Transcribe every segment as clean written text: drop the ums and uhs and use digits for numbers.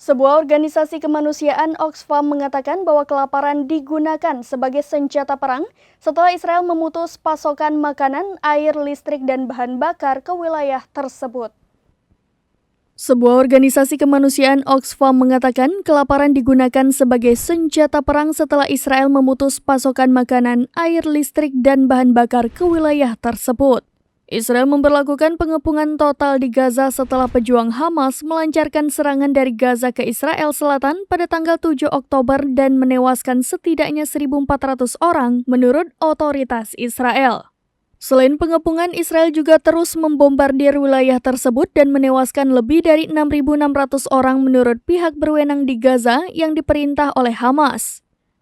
Sebuah organisasi kemanusiaan Oxfam mengatakan bahwa kelaparan digunakan sebagai senjata perang setelah Israel memutus pasokan makanan, air, listrik, dan bahan bakar ke wilayah tersebut. Sebuah organisasi kemanusiaan Oxfam mengatakan kelaparan digunakan sebagai senjata perang setelah Israel memutus pasokan makanan, air, listrik, dan bahan bakar ke wilayah tersebut. Israel memberlakukan pengepungan total di Gaza setelah pejuang Hamas melancarkan serangan dari Gaza ke Israel Selatan pada tanggal 7 Oktober dan menewaskan setidaknya 1.400 orang menurut otoritas Israel. Selain pengepungan, Israel juga terus membombardir wilayah tersebut dan menewaskan lebih dari 6.600 orang menurut pihak berwenang di Gaza yang diperintah oleh Hamas.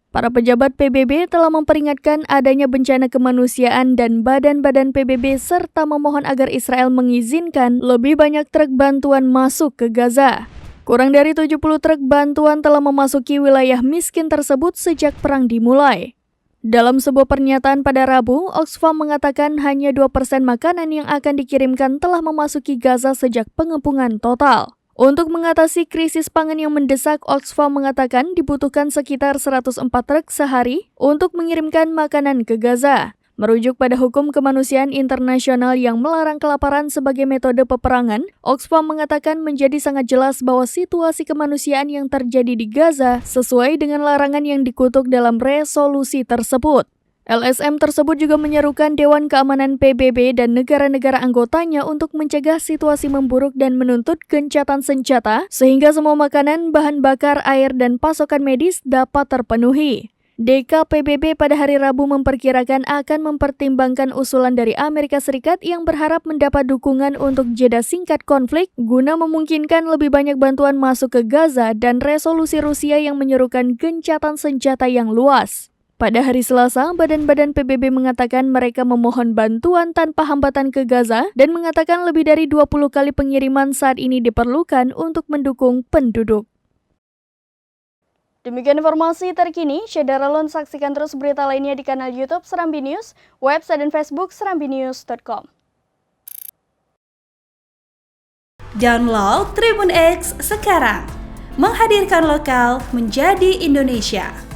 Para pejabat PBB telah memperingatkan adanya bencana kemanusiaan dan badan-badan PBB serta memohon agar Israel mengizinkan lebih banyak truk bantuan masuk ke Gaza. Kurang dari 70 truk bantuan telah memasuki wilayah miskin tersebut sejak perang dimulai. Dalam sebuah pernyataan pada Rabu, Oxfam mengatakan hanya 2% makanan yang akan dikirimkan telah memasuki Gaza sejak pengepungan total. Untuk mengatasi krisis pangan yang mendesak, Oxfam mengatakan dibutuhkan sekitar 104 truk sehari untuk mengirimkan makanan ke Gaza. Merujuk pada hukum kemanusiaan internasional yang melarang kelaparan sebagai metode peperangan, Oxfam mengatakan menjadi sangat jelas bahwa situasi kemanusiaan yang terjadi di Gaza sesuai dengan larangan yang dikutuk dalam resolusi tersebut. LSM tersebut juga menyerukan Dewan Keamanan PBB dan negara-negara anggotanya untuk mencegah situasi memburuk dan menuntut gencatan senjata sehingga semua makanan, bahan bakar, air, dan pasokan medis dapat terpenuhi. DKPBB pada hari Rabu memperkirakan akan mempertimbangkan usulan dari Amerika Serikat yang berharap mendapat dukungan untuk jeda singkat konflik guna memungkinkan lebih banyak bantuan masuk ke Gaza dan resolusi Rusia yang menyerukan gencatan senjata yang luas. Pada hari Selasa, badan-badan PBB mengatakan mereka memohon bantuan tanpa hambatan ke Gaza dan mengatakan lebih dari 20 kali pengiriman saat ini diperlukan untuk mendukung penduduk. Demikian informasi terkini, Syederalun saksikan terus berita lainnya di kanal YouTube Serambi News, website dan Facebook serambinews.com. Download Tribun X sekarang, menghadirkan lokal menjadi Indonesia.